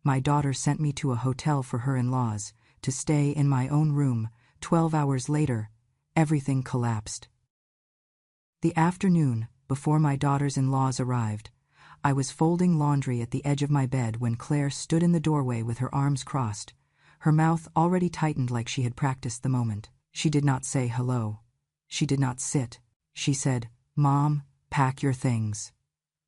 My daughter sent me to a hotel for her in-laws, to stay in my own room. 12 hours later, everything collapsed. The afternoon, before my daughter's in-laws arrived, I was folding laundry at the edge of my bed when Claire stood in the doorway with her arms crossed, her mouth already tightened like she had practiced the moment. She did not say hello. She did not sit. She said, "Mom, pack your things."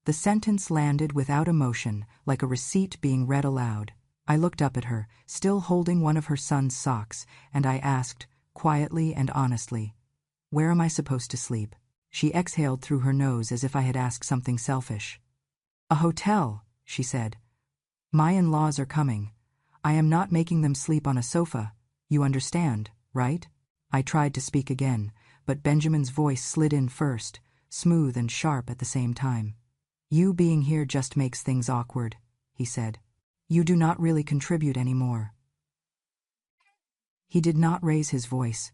The sentence landed without emotion, like a receipt being read aloud. I looked up at her, still holding one of her son's socks, and I asked, quietly and honestly, "Where am I supposed to sleep?" She exhaled through her nose as if I had asked something selfish. "A hotel," she said. "My in-laws are coming. I am not making them sleep on a sofa. You understand, right?" I tried to speak again, but Benjamin's voice slid in first, smooth and sharp at the same time. "You being here just makes things awkward," he said. "You do not really contribute anymore." He did not raise his voice.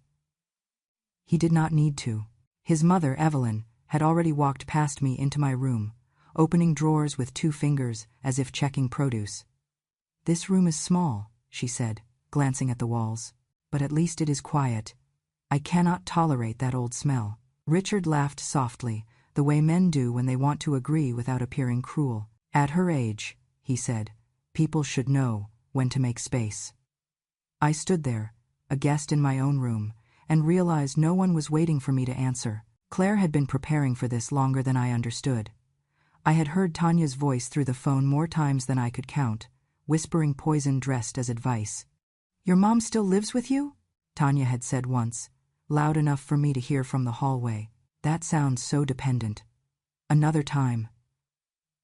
He did not need to. His mother, Evelyn, had already walked past me into my room, opening drawers with 2 fingers as if checking produce. "This room is small," she said, glancing at the walls, "but at least it is quiet. I cannot tolerate that old smell." Richard laughed softly, the way men do when they want to agree without appearing cruel. "At her age," he said, "people should know when to make space." I stood there, a guest in my own room, and realized no one was waiting for me to answer. Claire had been preparing for this longer than I understood. I had heard Tanya's voice through the phone more times than I could count, whispering poison dressed as advice. "Your mom still lives with you?" Tanya had said once, loud enough for me to hear from the hallway. "That sounds so dependent." Another time.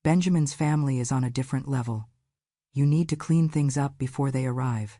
"Benjamin's family is on a different level. You need to clean things up before they arrive."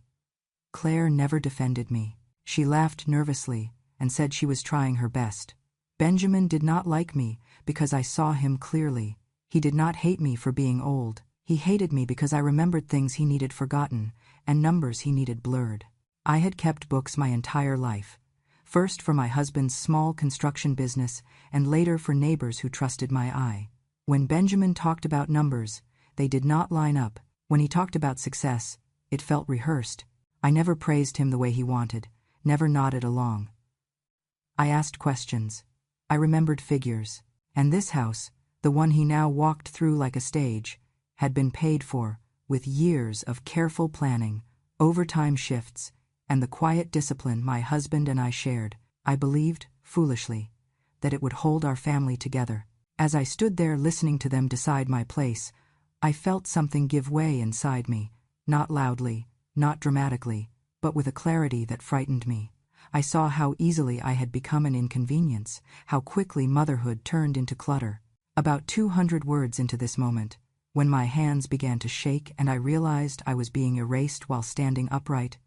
Claire never defended me. She laughed nervously and said she was trying her best. Benjamin did not like me because I saw him clearly. He did not hate me for being old. He hated me because I remembered things he needed forgotten and numbers he needed blurred. I had kept books my entire life. First for my husband's small construction business, and later for neighbors who trusted my eye. When Benjamin talked about numbers, they did not line up. When he talked about success, it felt rehearsed. I never praised him the way he wanted, never nodded along. I asked questions. I remembered figures. And this house, the one he now walked through like a stage, had been paid for, with years of careful planning, overtime shifts, and the quiet discipline my husband and I shared. I believed, foolishly, that it would hold our family together. As I stood there listening to them decide my place, I felt something give way inside me, not loudly, not dramatically, but with a clarity that frightened me. I saw how easily I had become an inconvenience, how quickly motherhood turned into clutter. About 200 words into this moment, when my hands began to shake and I realized I was being erased while standing upright.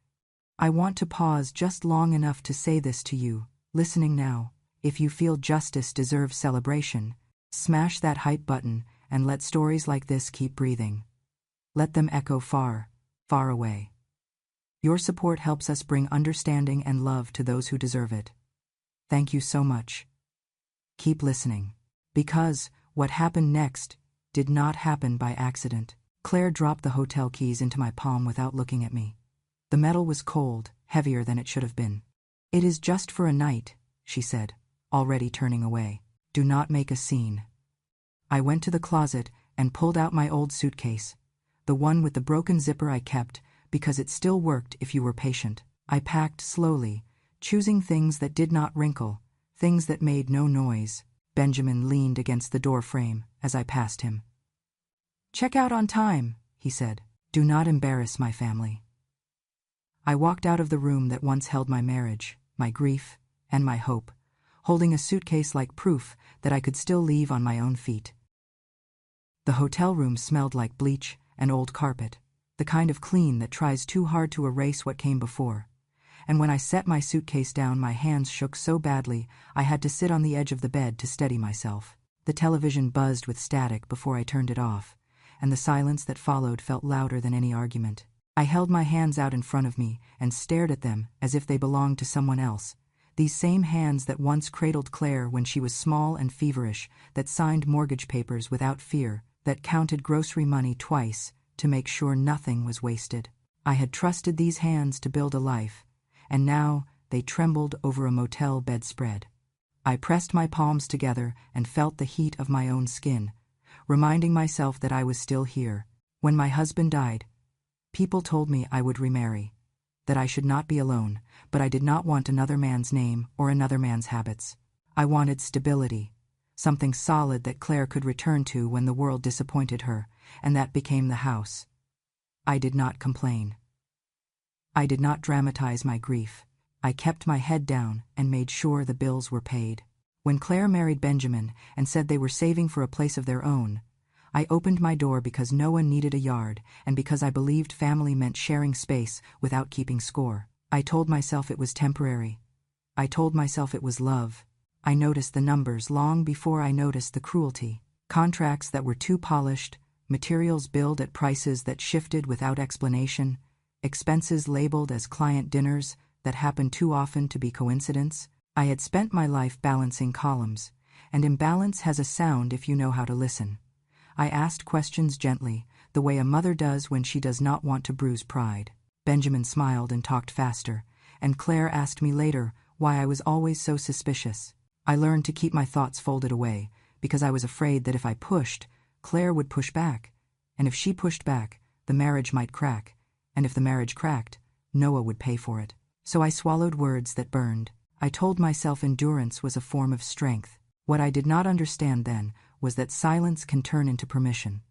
I want to pause just long enough to say this to you, listening now. If you feel justice deserves celebration, smash that hype button and let stories like this keep breathing. Let them echo far, far away. Your support helps us bring understanding and love to those who deserve it. Thank you so much. Keep listening. Because what happened next did not happen by accident. Claire dropped the hotel keys into my palm without looking at me. The metal was cold, heavier than it should have been. "It is just for a night," she said, already turning away. "Do not make a scene." I went to the closet and pulled out my old suitcase, the one with the broken zipper I kept because it still worked if you were patient. I packed slowly, choosing things that did not wrinkle, things that made no noise. Benjamin leaned against the door frame as I passed him. "Check out on time," he said. "Do not embarrass my family." I walked out of the room that once held my marriage, my grief, and my hope, holding a suitcase like proof that I could still leave on my own feet. The hotel room smelled like bleach and old carpet, the kind of clean that tries too hard to erase what came before. And when I set my suitcase down, my hands shook so badly I had to sit on the edge of the bed to steady myself. The television buzzed with static before I turned it off, and the silence that followed felt louder than any argument. I held my hands out in front of me and stared at them as if they belonged to someone else. These same hands that once cradled Claire when she was small and feverish, that signed mortgage papers without fear, that counted grocery money twice, to make sure nothing was wasted. I had trusted these hands to build a life, and now they trembled over a motel bedspread. I pressed my palms together and felt the heat of my own skin, reminding myself that I was still here. When my husband died, people told me I would remarry, that I should not be alone, but I did not want another man's name or another man's habits. I wanted stability, something solid that Claire could return to when the world disappointed her, and that became the house. I did not complain. I did not dramatize my grief. I kept my head down and made sure the bills were paid. When Claire married Benjamin and said they were saving for a place of their own, I opened my door because no one needed a yard and because I believed family meant sharing space without keeping score. I told myself it was temporary. I told myself it was love. I noticed the numbers long before I noticed the cruelty. Contracts that were too polished, materials billed at prices that shifted without explanation, expenses labeled as client dinners that happened too often to be coincidence. I had spent my life balancing columns, and imbalance has a sound if you know how to listen. I asked questions gently, the way a mother does when she does not want to bruise pride. Benjamin smiled and talked faster, and Claire asked me later why I was always so suspicious. I learned to keep my thoughts folded away, because I was afraid that if I pushed, Claire would push back, and if she pushed back, the marriage might crack, and if the marriage cracked, Noah would pay for it. So I swallowed words that burned. I told myself endurance was a form of strength. What I did not understand then was that silence can turn into permission.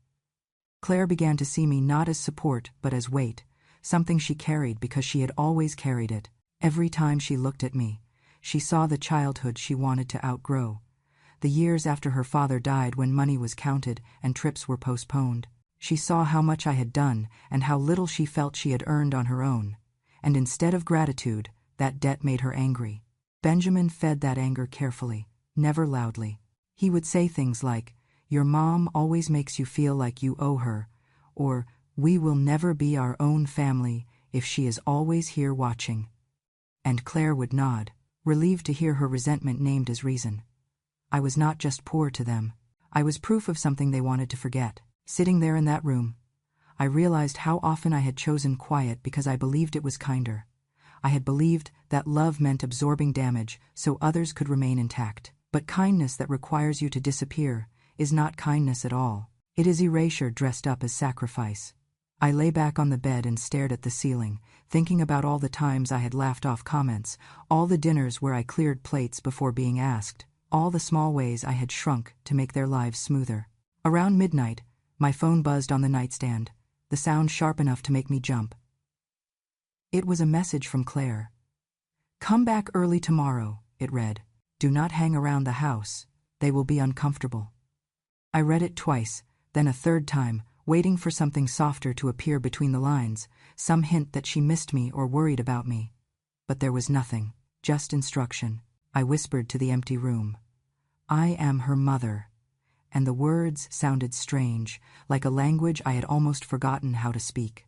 Claire began to see me not as support but as weight, something she carried because she had always carried it. Every time she looked at me, she saw the childhood she wanted to outgrow, the years after her father died when money was counted and trips were postponed. She saw how much I had done and how little she felt she had earned on her own, and instead of gratitude, that debt made her angry. Benjamin fed that anger carefully, never loudly. He would say things like, "Your mom always makes you feel like you owe her," or "We will never be our own family if she is always here watching." And Claire would nod, relieved to hear her resentment named as reason. I was not just poor to them. I was proof of something they wanted to forget. Sitting there in that room, I realized how often I had chosen quiet because I believed it was kinder. I had believed that love meant absorbing damage so others could remain intact. But kindness that requires you to disappear is not kindness at all. It is erasure dressed up as sacrifice. I lay back on the bed and stared at the ceiling, thinking about all the times I had laughed off comments, all the dinners where I cleared plates before being asked, all the small ways I had shrunk to make their lives smoother. Around midnight, my phone buzzed on the nightstand, the sound sharp enough to make me jump. It was a message from Claire. "Come back early tomorrow," it read. "Do not hang around the house. They will be uncomfortable." I read it twice, then a third time, waiting for something softer to appear between the lines, some hint that she missed me or worried about me. But there was nothing, just instruction. I whispered to the empty room, "I am her mother," and the words sounded strange, like a language I had almost forgotten how to speak.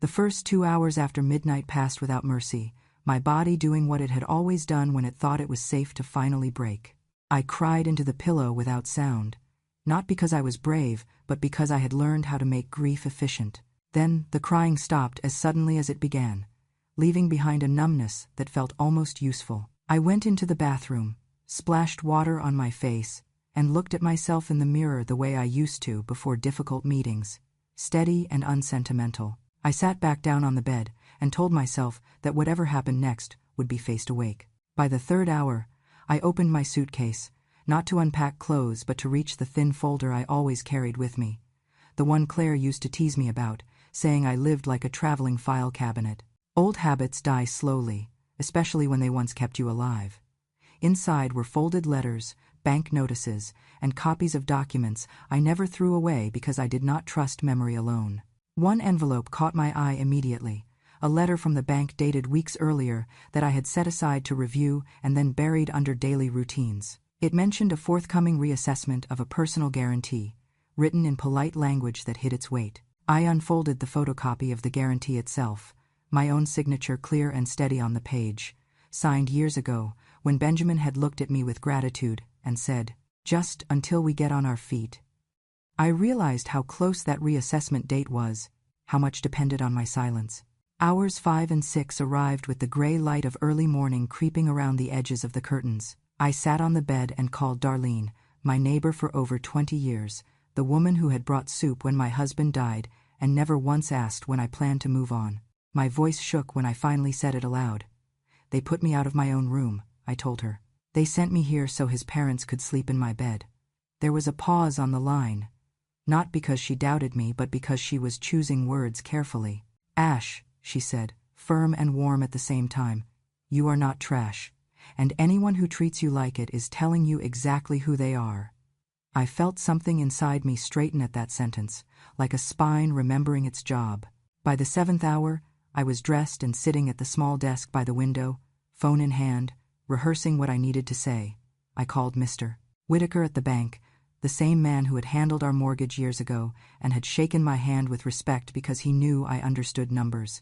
The first 2 hours after midnight passed without mercy, my body doing what it had always done when it thought it was safe to finally break. I cried into the pillow without sound, not because I was brave, but because I had learned how to make grief efficient. Then the crying stopped as suddenly as it began, leaving behind a numbness that felt almost useful. I went into the bathroom, splashed water on my face, and looked at myself in the mirror the way I used to before difficult meetings, steady and unsentimental. I sat back down on the bed and told myself that whatever happened next would be faced awake. By the third hour, I opened my suitcase, not to unpack clothes but to reach the thin folder I always carried with me, the one Claire used to tease me about, saying I lived like a traveling file cabinet. Old habits die slowly, especially when they once kept you alive. Inside were folded letters, bank notices, and copies of documents I never threw away because I did not trust memory alone. One envelope caught my eye immediately, a letter from the bank dated weeks earlier that I had set aside to review and then buried under daily routines. It mentioned a forthcoming reassessment of a personal guarantee, written in polite language that hid its weight. I unfolded the photocopy of the guarantee itself, my own signature clear and steady on the page, signed years ago when Benjamin had looked at me with gratitude and said, "Just until we get on our feet." I realized how close that reassessment date was, how much depended on my silence. Hours 5 and 6 arrived with the gray light of early morning creeping around the edges of the curtains. I sat on the bed and called Darlene, my neighbor for over 20 years, the woman who had brought soup when my husband died and never once asked when I planned to move on. My voice shook when I finally said it aloud. They put me out of my own room, I told her. They sent me here so his parents could sleep in my bed. There was a pause on the line, not because she doubted me, but because she was choosing words carefully. Ash, she said, firm and warm at the same time, you are not trash, and anyone who treats you like it is telling you exactly who they are. I felt something inside me straighten at that sentence, like a spine remembering its job. By the 7th hour, I was dressed and sitting at the small desk by the window, phone in hand, rehearsing what I needed to say. I called Mr. Whitaker at the bank, the same man who had handled our mortgage years ago and had shaken my hand with respect because he knew I understood numbers.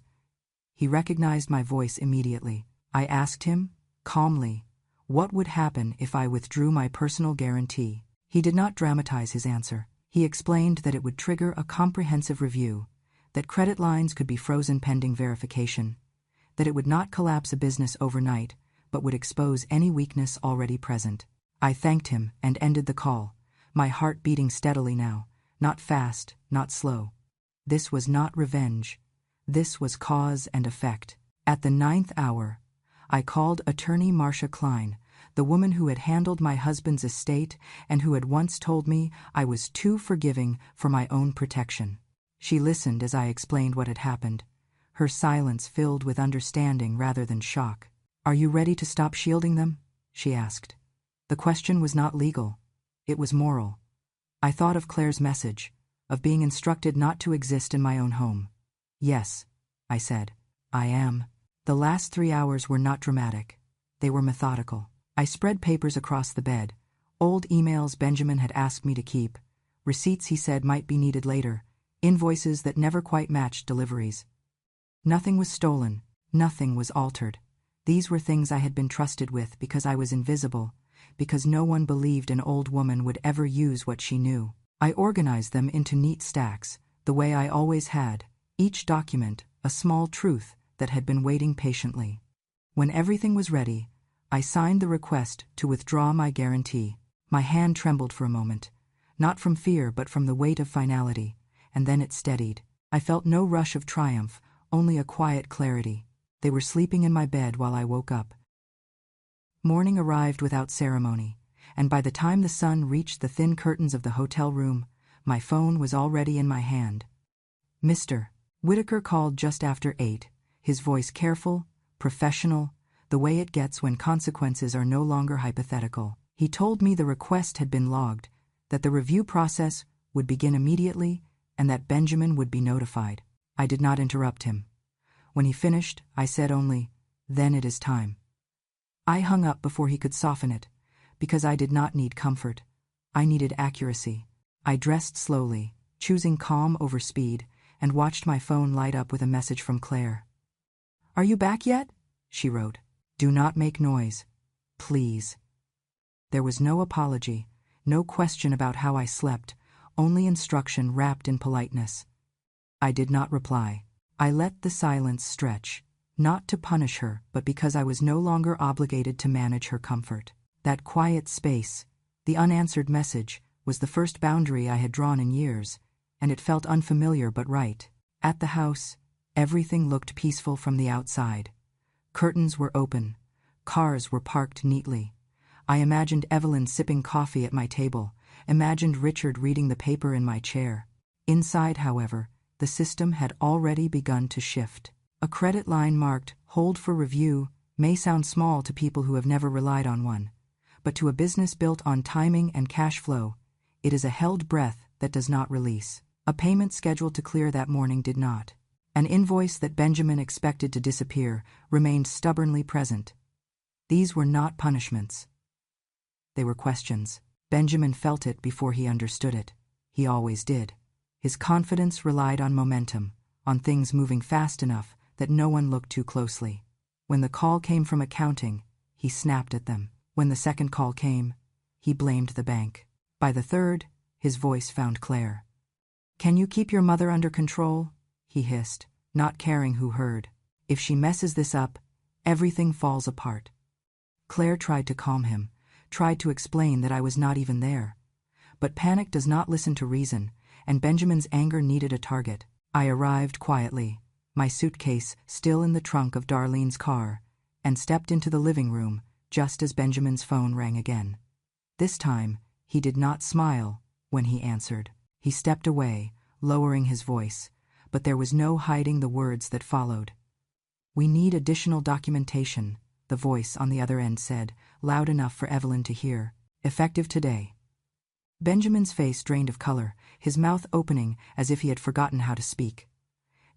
He recognized my voice immediately. I asked him, calmly, what would happen if I withdrew my personal guarantee. He did not dramatize his answer. He explained that it would trigger a comprehensive review, that credit lines could be frozen pending verification, that it would not collapse a business overnight, but would expose any weakness already present. I thanked him and ended the call, my heart beating steadily now, not fast, not slow. This was not revenge. This was cause and effect. At the 9th hour, I called attorney Marcia Klein, the woman who had handled my husband's estate and who had once told me I was too forgiving for my own protection. She listened as I explained what had happened, her silence filled with understanding rather than shock. Are you ready to stop shielding them? She asked. The question was not legal. It was moral. I thought of Claire's message, of being instructed not to exist in my own home. Yes, I said, I am. The last 3 hours were not dramatic. They were methodical. I spread papers across the bed, old emails Benjamin had asked me to keep, receipts he said might be needed later, invoices that never quite matched deliveries. Nothing was stolen, nothing was altered. These were things I had been trusted with because I was invisible, because no one believed an old woman would ever use what she knew. I organized them into neat stacks, the way I always had, each document a small truth that had been waiting patiently. When everything was ready, I signed the request to withdraw my guarantee. My hand trembled for a moment, not from fear but from the weight of finality, and then it steadied. I felt no rush of triumph, only a quiet clarity. They were sleeping in my bed while I woke up. Morning arrived without ceremony, and by the time the sun reached the thin curtains of the hotel room, my phone was already in my hand. Mr. Whitaker called just after 8, his voice careful, professional, the way it gets when consequences are no longer hypothetical. He told me the request had been logged, that the review process would begin immediately, and that Benjamin would be notified. I did not interrupt him. When he finished, I said only, "Then it is time." I hung up before he could soften it, because I did not need comfort. I needed accuracy. I dressed slowly, choosing calm over speed, and watched my phone light up with a message from Claire. "Are you back yet?" she wrote. "Do not make noise. Please." There was no apology, no question about how I slept, only instruction wrapped in politeness. I did not reply. I let the silence stretch, not to punish her, but because I was no longer obligated to manage her comfort. That quiet space, the unanswered message, was the first boundary I had drawn in years, and it felt unfamiliar but right. At the house, everything looked peaceful from the outside. Curtains were open. Cars were parked neatly. I imagined Evelyn sipping coffee at my table, imagined Richard reading the paper in my chair. Inside, however, the system had already begun to shift. A credit line marked "Hold for Review" may sound small to people who have never relied on one, but to a business built on timing and cash flow, it is a held breath that does not release. A payment scheduled to clear that morning did not. An invoice that Benjamin expected to disappear remained stubbornly present. These were not punishments. They were questions. Benjamin felt it before he understood it. He always did. His confidence relied on momentum, on things moving fast enough that no one looked too closely. When the call came from accounting, he snapped at them. When the second call came, he blamed the bank. By the third, His voice found Claire. "Can you keep your mother under control?" he hissed, not caring who heard. "If she messes this up, everything falls apart." Claire tried to calm him, tried to explain that I was not even there. But panic does not listen to reason, and Benjamin's anger needed a target. I arrived quietly, my suitcase still in the trunk of Darlene's car, and stepped into the living room just as Benjamin's phone rang again. This time, he did not smile when he answered. He stepped away, lowering his voice, but there was no hiding the words that followed. "We need additional documentation," the voice on the other end said, loud enough for Evelyn to hear. "Effective today." Benjamin's face drained of color, his mouth opening as if he had forgotten how to speak.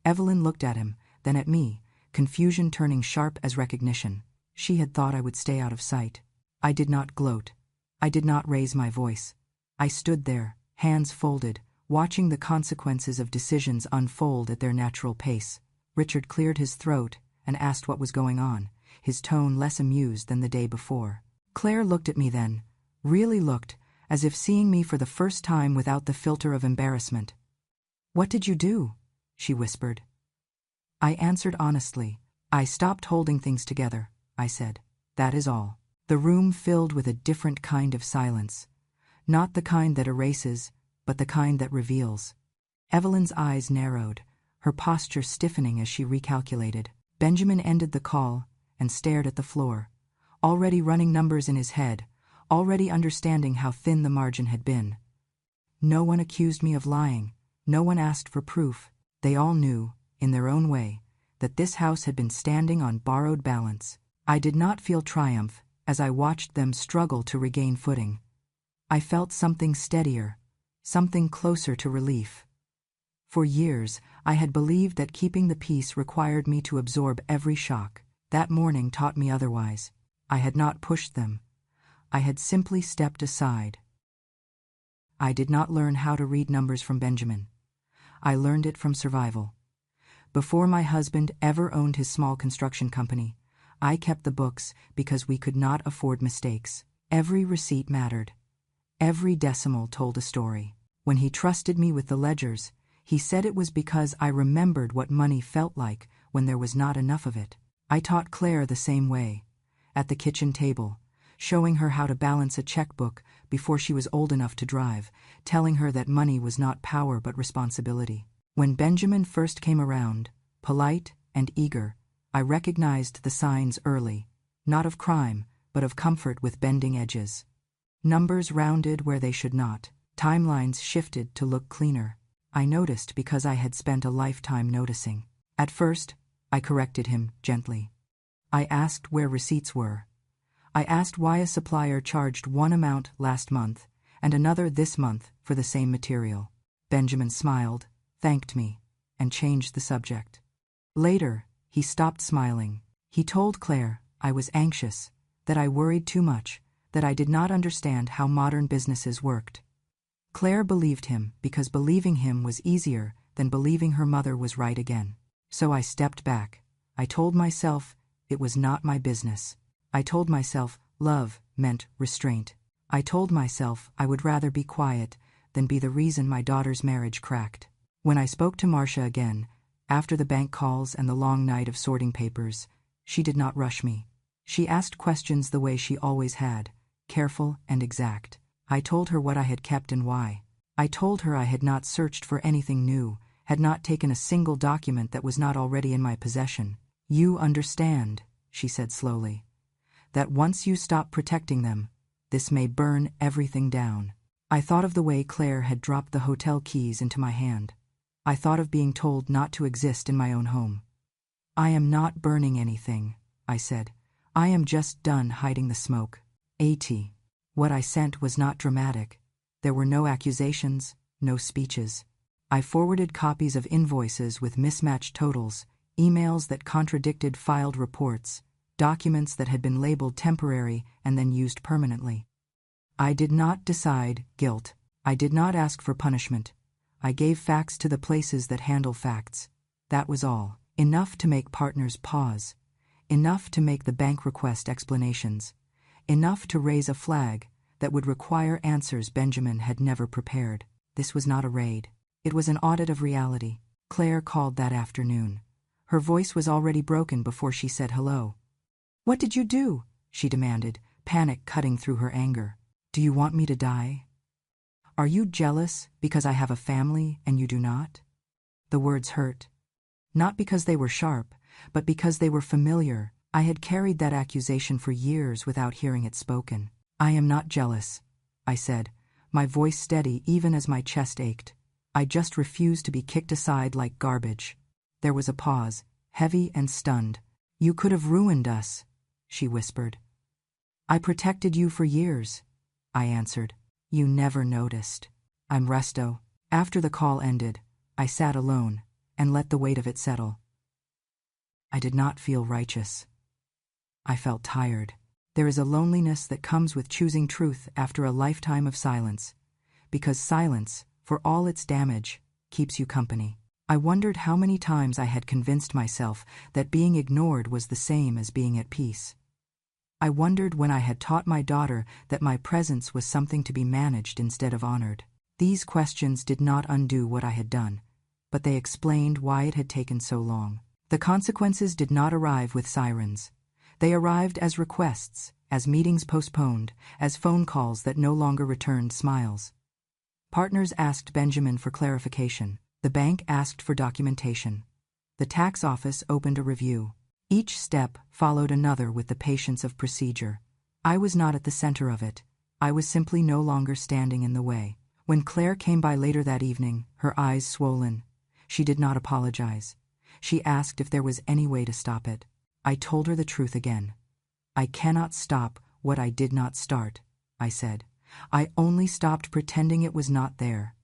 Evelyn looked at him, then at me, confusion turning sharp as recognition. She had thought I would stay out of sight. I did not gloat. I did not raise my voice. I stood there, hands folded, watching the consequences of decisions unfold at their natural pace. Richard cleared his throat and asked what was going on, his tone less amused than the day before. Claire looked at me then, really looked, as if seeing me for the first time without the filter of embarrassment. "What did you do?" she whispered. I answered honestly. "I stopped holding things together," I said. "That is all." The room filled with a different kind of silence. Not the kind that erases, but the kind that reveals. Evelyn's eyes narrowed, her posture stiffening as she recalculated. Benjamin ended the call and stared at the floor, already running numbers in his head, already understanding how thin the margin had been. No one accused me of lying. No one asked for proof. They all knew, in their own way, that this house had been standing on borrowed balance. I did not feel triumph as I watched them struggle to regain footing. I felt something steadier, something closer to relief. For years, I had believed that keeping the peace required me to absorb every shock. That morning taught me otherwise. I had not pushed them. I had simply stepped aside. I did not learn how to read numbers from Benjamin. I learned it from survival. Before my husband ever owned his small construction company, I kept the books because we could not afford mistakes. Every receipt mattered. Every decimal told a story. When he trusted me with the ledgers, he said it was because I remembered what money felt like when there was not enough of it. I taught Claire the same way, at the kitchen table, showing her how to balance a checkbook before she was old enough to drive, telling her that money was not power but responsibility. When Benjamin first came around, polite and eager, I recognized the signs early, not of crime, but of comfort with bending edges. Numbers rounded where they should not. Timelines shifted to look cleaner. I noticed because I had spent a lifetime noticing. At first, I corrected him gently. I asked where receipts were. I asked why a supplier charged one amount last month and another this month for the same material. Benjamin smiled, thanked me, and changed the subject. Later, he stopped smiling. He told Claire I was anxious, that I worried too much, that I did not understand how modern businesses worked. Claire believed him because believing him was easier than believing her mother was right again. So I stepped back. I told myself it was not my business. I told myself love meant restraint. I told myself I would rather be quiet than be the reason my daughter's marriage cracked. When I spoke to Marcia again, after the bank calls and the long night of sorting papers, she did not rush me. She asked questions the way she always had, careful and exact. I told her what I had kept and why. I told her I had not searched for anything new, had not taken a single document that was not already in my possession. "You understand," she said slowly, "that once you stop protecting them, this may burn everything down." I thought of the way Claire had dropped the hotel keys into my hand. I thought of being told not to exist in my own home. "I am not burning anything," I said. "I am just done hiding the smoke." What I sent was not dramatic. There were no accusations, no speeches. I forwarded copies of invoices with mismatched totals, emails that contradicted filed reports, documents that had been labeled temporary and then used permanently. I did not decide guilt. I did not ask for punishment. I gave facts to the places that handle facts. That was all. Enough to make partners pause. Enough to make the bank request explanations. Enough to raise a flag that would require answers Benjamin had never prepared. This was not a raid. It was an audit of reality. Claire called that afternoon. Her voice was already broken before she said hello. "What did you do?" she demanded, panic cutting through her anger. "Do you want me to die? Are you jealous because I have a family and you do not?" The words hurt. Not because they were sharp, but because they were familiar. I had carried that accusation for years without hearing it spoken. "I am not jealous," I said, my voice steady even as my chest ached. "I just refuse to be kicked aside like garbage." There was a pause, heavy and stunned. "You could have ruined us," she whispered. "I protected you for years," I answered. "You never noticed." "I'm resto." After the call ended, I sat alone and let the weight of it settle. I did not feel righteous. I felt tired. There is a loneliness that comes with choosing truth after a lifetime of silence, because silence, for all its damage, keeps you company. I wondered how many times I had convinced myself that being ignored was the same as being at peace. I wondered when I had taught my daughter that my presence was something to be managed instead of honored. These questions did not undo what I had done, but they explained why it had taken so long. The consequences did not arrive with sirens. They arrived as requests, as meetings postponed, as phone calls that no longer returned smiles. Partners asked Benjamin for clarification. The bank asked for documentation. The tax office opened a review. Each step followed another with the patience of procedure. I was not at the center of it. I was simply no longer standing in the way. When Claire came by later that evening, her eyes swollen, she did not apologize. She asked if there was any way to stop it. I told her the truth again. "I cannot stop what I did not start," I said. "I only stopped pretending it was not there."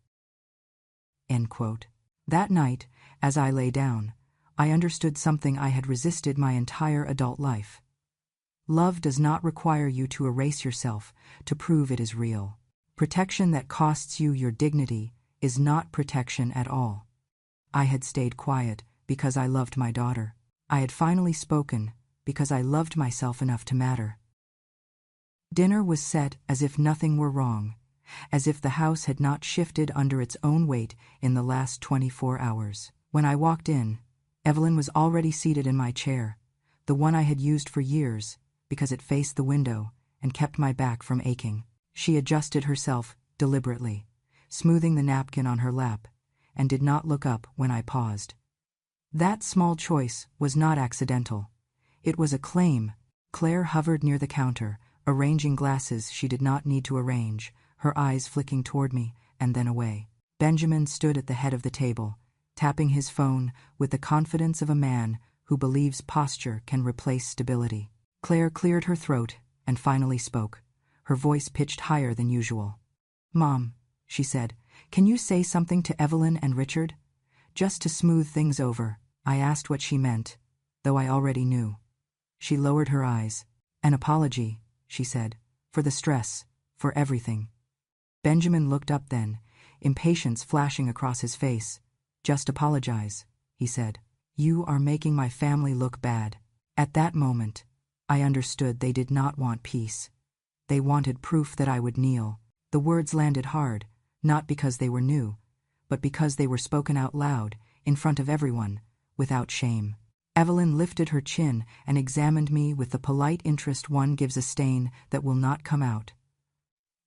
End quote. That night, as I lay down, I understood something I had resisted my entire adult life. Love does not require you to erase yourself to prove it is real. Protection that costs you your dignity is not protection at all. I had stayed quiet because I loved my daughter. I had finally spoken because I loved myself enough to matter. Dinner was set as if nothing were wrong, as if the house had not shifted under its own weight in the last 24 hours. When I walked in, Evelyn was already seated in my chair, the one I had used for years because it faced the window and kept my back from aching. She adjusted herself deliberately, smoothing the napkin on her lap, and did not look up when I paused. That small choice was not accidental. It was a claim. Claire hovered near the counter, arranging glasses she did not need to arrange, her eyes flicking toward me and then away. Benjamin stood at the head of the table, tapping his phone with the confidence of a man who believes posture can replace stability. Claire cleared her throat and finally spoke, her voice pitched higher than usual. "Mom," she said, "can you say something to Evelyn and Richard? Just to smooth things over." I asked what she meant, though I already knew. She lowered her eyes. "An apology," she said, "for the stress, for everything." Benjamin looked up then, impatience flashing across his face. "Just apologize," he said. "You are making my family look bad." At that moment, I understood they did not want peace. They wanted proof that I would kneel. The words landed hard, not because they were new, but because they were spoken out loud, in front of everyone, without shame. Evelyn lifted her chin and examined me with the polite interest one gives a stain that will not come out.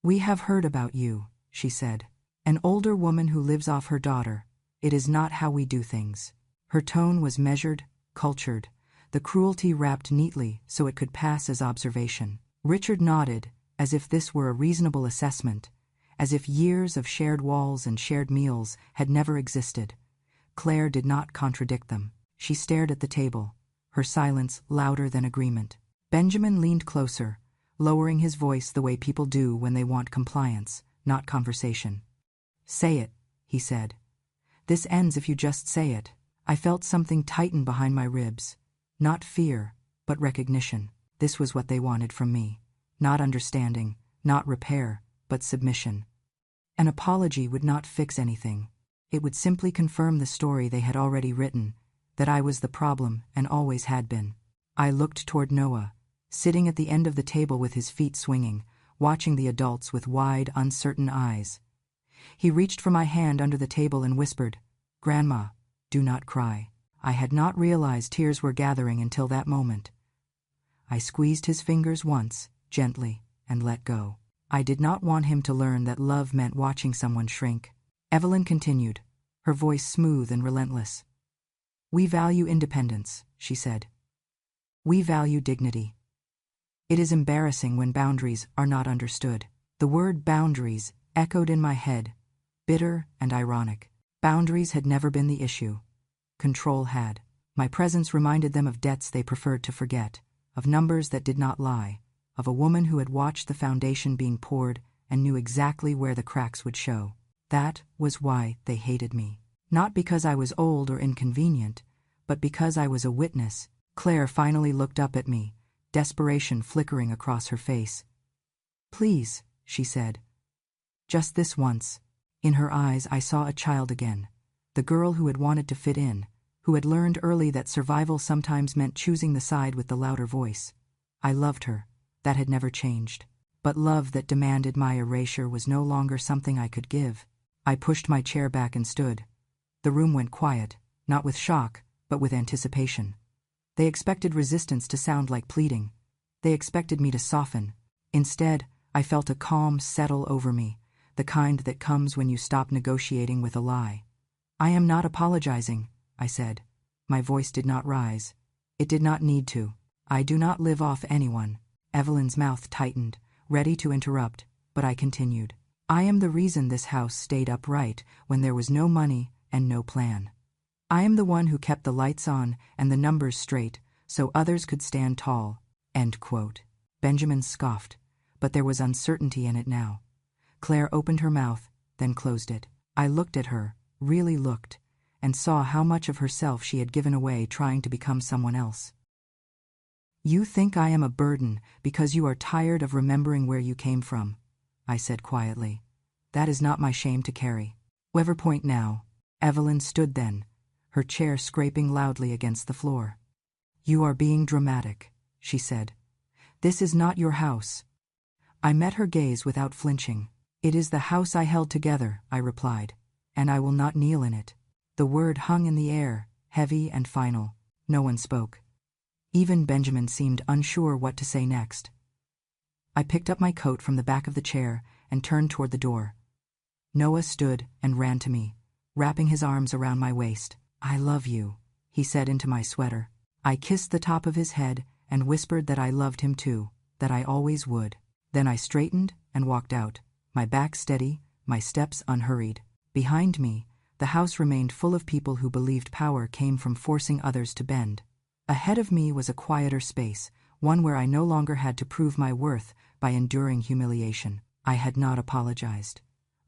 "We have heard about you," she said. "An older woman who lives off her daughter. It is not how we do things." Her tone was measured, cultured, the cruelty wrapped neatly so it could pass as observation. Richard nodded, as if this were a reasonable assessment, as if years of shared walls and shared meals had never existed. Claire did not contradict them. She stared at the table, her silence louder than agreement. Benjamin leaned closer, lowering his voice the way people do when they want compliance, not conversation. "Say it," he said. "This ends if you just say it." I felt something tighten behind my ribs. Not fear, but recognition. This was what they wanted from me. Not understanding, not repair, but submission. An apology would not fix anything. It would simply confirm the story they had already written, that I was the problem and always had been. I looked toward Noah, sitting at the end of the table with his feet swinging, watching the adults with wide, uncertain eyes. He reached for my hand under the table and whispered, "Grandma, do not cry." I had not realized tears were gathering until that moment. I squeezed his fingers once, gently, and let go. I did not want him to learn that love meant watching someone shrink. Evelyn continued, her voice smooth and relentless. "We value independence," she said. "We value dignity. It is embarrassing when boundaries are not understood." The word boundaries echoed in my head, bitter and ironic. Boundaries had never been the issue. Control had. My presence reminded them of debts they preferred to forget, of numbers that did not lie, of a woman who had watched the foundation being poured and knew exactly where the cracks would show. That was why they hated me. Not because I was old or inconvenient, but because I was a witness. Claire finally looked up at me, desperation flickering across her face. "Please," she said. "Just this once." In her eyes I saw a child again, the girl who had wanted to fit in, who had learned early that survival sometimes meant choosing the side with the louder voice. I loved her. That had never changed. But love that demanded my erasure was no longer something I could give. I pushed my chair back and stood. The room went quiet, not with shock, but with anticipation. They expected resistance to sound like pleading. They expected me to soften. Instead, I felt a calm settle over me, the kind that comes when you stop negotiating with a lie. "I am not apologizing," I said. My voice did not rise. It did not need to. "I do not live off anyone." Evelyn's mouth tightened, ready to interrupt, but I continued. "I am the reason this house stayed upright when there was no money and no plan. I am the one who kept the lights on and the numbers straight so others could stand tall." End quote. Benjamin scoffed, but there was uncertainty in it now. Claire opened her mouth, then closed it. I looked at her, really looked, and saw how much of herself she had given away trying to become someone else. "You think I am a burden because you are tired of remembering where you came from," I said quietly. "That is not my shame to carry. Whatever point now." Evelyn stood then, her chair scraping loudly against the floor. "You are being dramatic," she said. "This is not your house." I met her gaze without flinching. "It is the house I held together," I replied, "and I will not kneel in it." The word hung in the air, heavy and final. No one spoke. Even Benjamin seemed unsure what to say next. I picked up my coat from the back of the chair and turned toward the door. Noah stood and ran to me, wrapping his arms around my waist. "I love you," he said into my sweater. I kissed the top of his head and whispered that I loved him too, that I always would. Then I straightened and walked out, my back steady, my steps unhurried. Behind me, the house remained full of people who believed power came from forcing others to bend. Ahead of me was a quieter space, one where I no longer had to prove my worth by enduring humiliation. I had not apologized.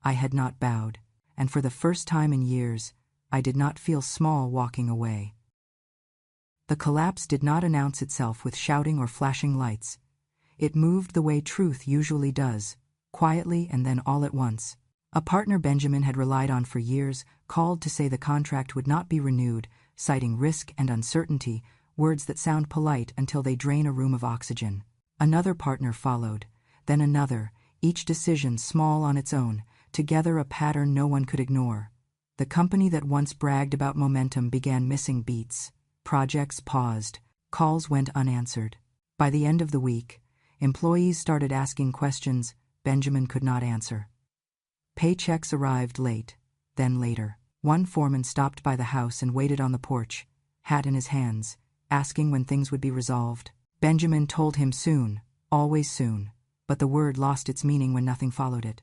I had not bowed, and for the first time in years, I did not feel small walking away. The collapse did not announce itself with shouting or flashing lights. It moved the way truth usually does, quietly and then all at once. A partner Benjamin had relied on for years called to say the contract would not be renewed, citing risk and uncertainty, words that sound polite until they drain a room of oxygen. Another partner followed, then another, each decision small on its own, together a pattern no one could ignore. The company that once bragged about momentum began missing beats. Projects paused. Calls went unanswered. By the end of the week, employees started asking questions Benjamin could not answer. Paychecks arrived late, then later. One foreman stopped by the house and waited on the porch, hat in his hands, asking when things would be resolved. Benjamin told him soon, always soon, but the word lost its meaning when nothing followed it.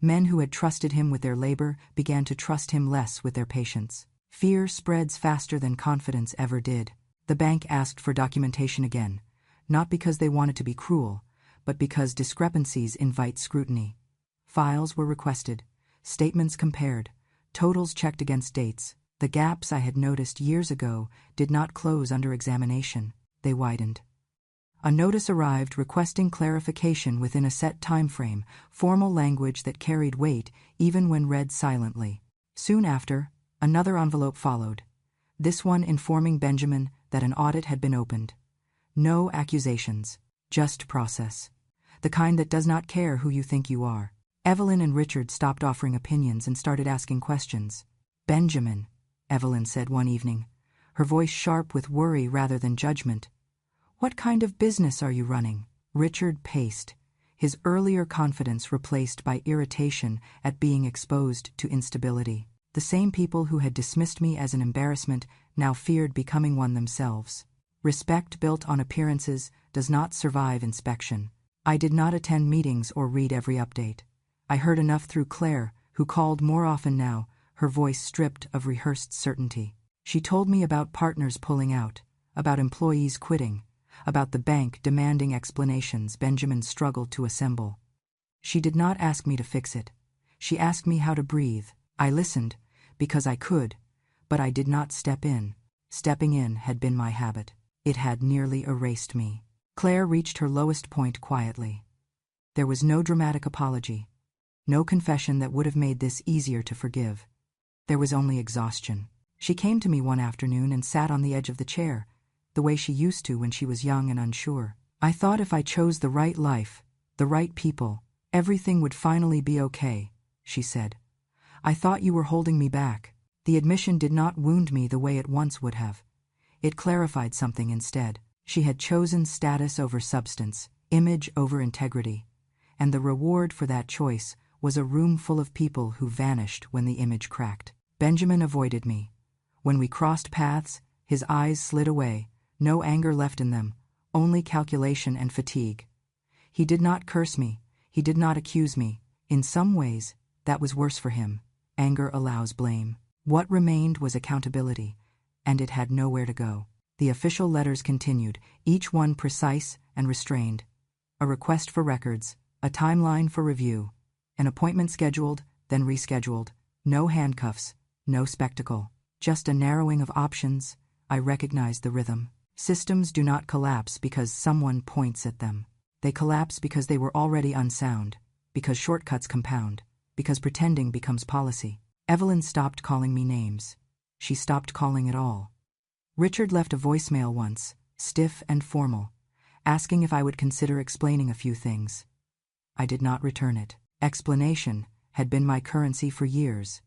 Men who had trusted him with their labor began to trust him less with their patience. Fear spreads faster than confidence ever did. The bank asked for documentation again, not because they wanted to be cruel, but because discrepancies invite scrutiny. Files were requested, statements compared, totals checked against dates. The gaps I had noticed years ago did not close under examination, they widened. A notice arrived requesting clarification within a set time frame, formal language that carried weight even when read silently. Soon after, another envelope followed, this one informing Benjamin that an audit had been opened. No accusations, just process. the kind that does not care who you think you are. Evelyn and Richard stopped offering opinions and started asking questions. Benjamin, Evelyn said one evening, her voice sharp with worry rather than judgment. What kind of business are you running? Richard paced, his earlier confidence replaced by irritation at being exposed to instability. The same people who had dismissed me as an embarrassment now feared becoming one themselves. Respect built on appearances does not survive inspection. I did not attend meetings or read every update. I heard enough through Claire, who called more often now, her voice stripped of rehearsed certainty. She told me about partners pulling out, about employees quitting, about the bank demanding explanations Benjamin struggled to assemble. She did not ask me to fix it. She asked me how to breathe. I listened, because I could, but I did not step in. Stepping in had been my habit. It had nearly erased me. Claire reached her lowest point quietly. There was no dramatic apology, no confession that would have made this easier to forgive. There was only exhaustion. She came to me one afternoon and sat on the edge of the chair, the way she used to when she was young and unsure. I thought if I chose the right life, the right people, everything would finally be okay, she said. I thought you were holding me back. The admission did not wound me the way it once would have. It clarified something instead. She had chosen status over substance, image over integrity, and the reward for that choice was a room full of people who vanished when the image cracked. Benjamin avoided me. When we crossed paths, his eyes slid away, no anger left in them, only calculation and fatigue. He did not curse me, he did not accuse me. In some ways, that was worse for him. Anger allows blame. What remained was accountability, and it had nowhere to go. The official letters continued, each one precise and restrained. A request for records, a timeline for review, an appointment scheduled, then rescheduled, no handcuffs, no spectacle, just a narrowing of options. I recognized the rhythm. Systems do not collapse because someone points at them. They collapse because they were already unsound, because shortcuts compound, because pretending becomes policy. Evelyn stopped calling me names. She stopped calling at all. Richard left a voicemail once, stiff and formal, asking if I would consider explaining a few things. I did not return it. Explanation had been my currency for years,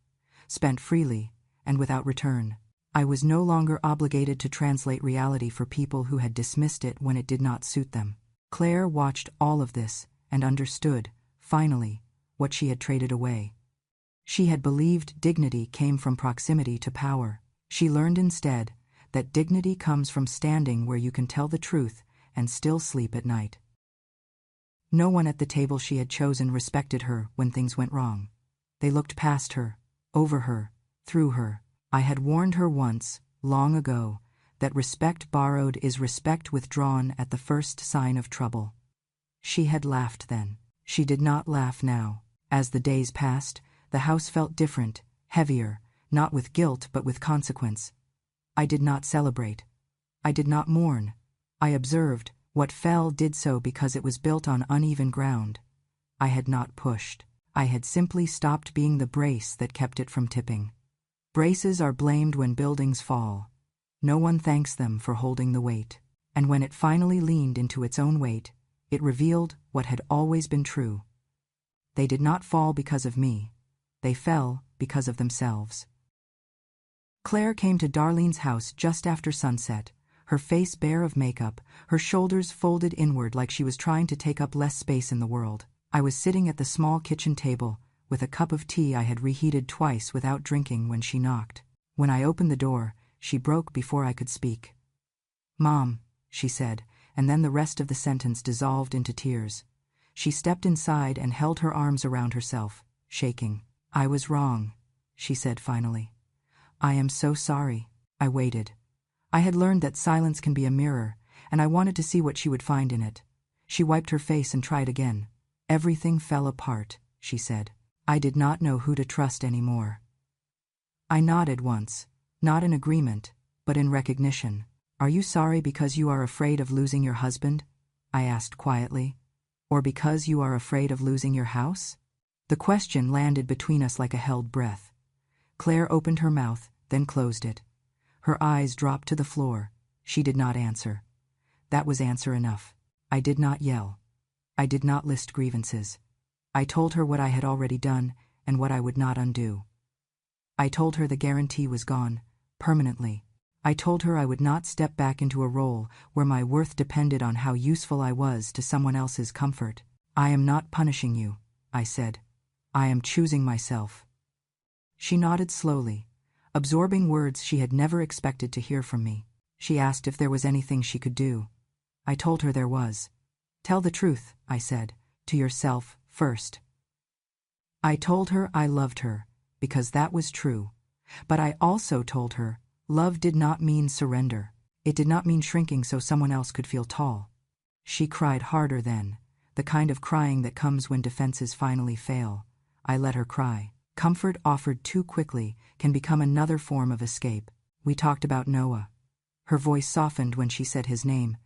spent freely and without return. I was no longer obligated to translate reality for people who had dismissed it when it did not suit them. Claire watched all of this and understood, finally, what she had traded away. She had believed dignity came from proximity to power. She learned instead that dignity comes from standing where you can tell the truth and still sleep at night. No one at the table she had chosen respected her when things went wrong. They looked past her, over her, through her. I had warned her once, long ago, that respect borrowed is respect withdrawn at the first sign of trouble. She had laughed then. She did not laugh now. As the days passed, the house felt different, heavier, not with guilt but with consequence. I did not celebrate. I did not mourn. I observed. What fell did so because it was built on uneven ground. I had not pushed. I had simply stopped being the brace that kept it from tipping. Braces are blamed when buildings fall. No one thanks them for holding the weight. And when it finally leaned into its own weight, it revealed what had always been true. They did not fall because of me. They fell because of themselves. Claire came to Darlene's house just after sunset, her face bare of makeup, her shoulders folded inward like she was trying to take up less space in the world. I was sitting at the small kitchen table, with a cup of tea I had reheated twice without drinking when she knocked. When I opened the door, she broke before I could speak. "Mom," she said, and then the rest of the sentence dissolved into tears. She stepped inside and held her arms around herself, shaking. "I was wrong," she said finally. "I am so sorry." I waited. I had learned that silence can be a mirror, and I wanted to see what she would find in it. She wiped her face and tried again. "Everything fell apart," she said. I did not know who to trust anymore. I nodded once, not in agreement, but in recognition. "Are you sorry because you are afraid of losing your husband?" I asked quietly. "Or because you are afraid of losing your house?" The question landed between us like a held breath. Claire opened her mouth, then closed it. Her eyes dropped to the floor. She did not answer. That was answer enough. I did not yell. I did not list grievances. I told her what I had already done and what I would not undo. I told her the guarantee was gone, permanently. I told her I would not step back into a role where my worth depended on how useful I was to someone else's comfort. I am not punishing you, I said. I am choosing myself. She nodded slowly, absorbing words she had never expected to hear from me. She asked if there was anything she could do. I told her there was. Tell the truth, I said, to yourself first. I told her I loved her, because that was true. But I also told her love did not mean surrender. It did not mean shrinking so someone else could feel tall. She cried harder then, the kind of crying that comes when defenses finally fail. I let her cry. Comfort offered too quickly can become another form of escape. We talked about Noah. Her voice softened when she said his name,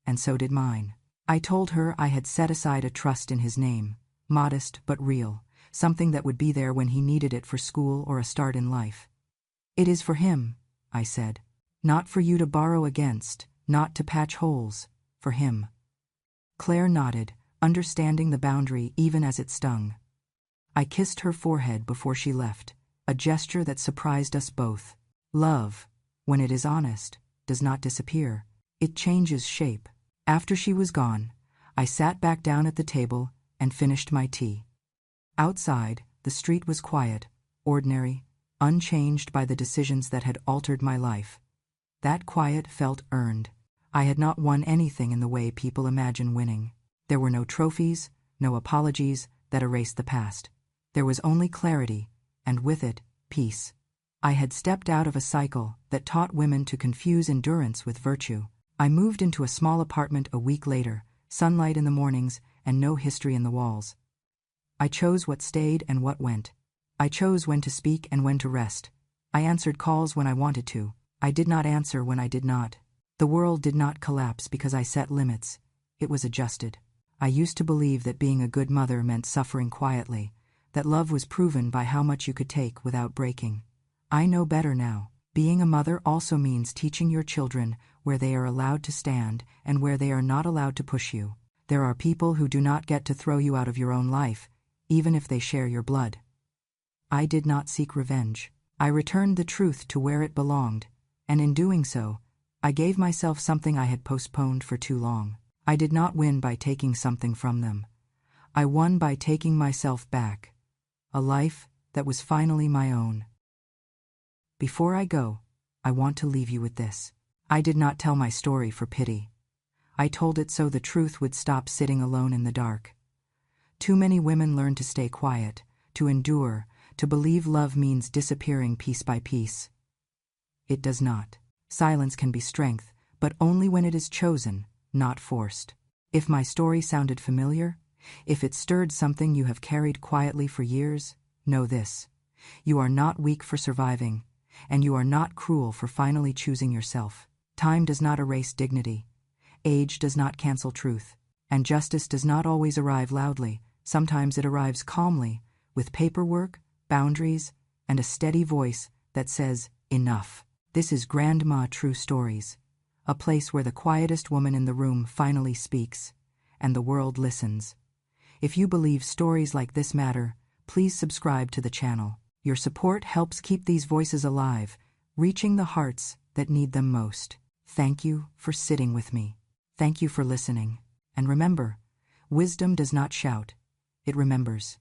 and so did mine. I told her I had set aside a trust in his name, modest but real, something that would be there when he needed it for school or a start in life. It is for him, I said. Not for you to borrow against, not to patch holes, for him. Claire nodded, understanding the boundary even as it stung. I kissed her forehead before she left, a gesture that surprised us both. Love, when it is honest, does not disappear. It changes shape. After she was gone, I sat back down at the table and finished my tea. Outside, the street was quiet, ordinary, unchanged by the decisions that had altered my life. That quiet felt earned. I had not won anything in the way people imagine winning. There were no trophies, no apologies that erased the past. There was only clarity, and with it, peace. I had stepped out of a cycle that taught women to confuse endurance with virtue. I moved into a small apartment a week later, sunlight in the mornings and no history in the walls. I chose what stayed and what went. I chose when to speak and when to rest. I answered calls when I wanted to. I did not answer when I did not. The world did not collapse because I set limits. It was adjusted. I used to believe that being a good mother meant suffering quietly, that love was proven by how much you could take without breaking. I know better now. Being a mother also means teaching your children where they are allowed to stand and where they are not allowed to push you. There are people who do not get to throw you out of your own life, even if they share your blood. I did not seek revenge. I returned the truth to where it belonged, and in doing so, I gave myself something I had postponed for too long. I did not win by taking something from them. I won by taking myself back. A life that was finally my own. Before I go, I want to leave you with this. I did not tell my story for pity. I told it so the truth would stop sitting alone in the dark. Too many women learn to stay quiet, to endure, to believe love means disappearing piece by piece. It does not. Silence can be strength, but only when it is chosen, not forced. If my story sounded familiar, if it stirred something you have carried quietly for years, know this. You are not weak for surviving, and you are not cruel for finally choosing yourself. Time does not erase dignity. Age does not cancel truth. And justice does not always arrive loudly. Sometimes it arrives calmly, with paperwork, boundaries, and a steady voice that says, enough. This is Grandma True Stories, a place where the quietest woman in the room finally speaks, and the world listens. If you believe stories like this matter, please subscribe to the channel. Your support helps keep these voices alive, reaching the hearts that need them most. Thank you for sitting with me. Thank you for listening. And remember, wisdom does not shout, it remembers.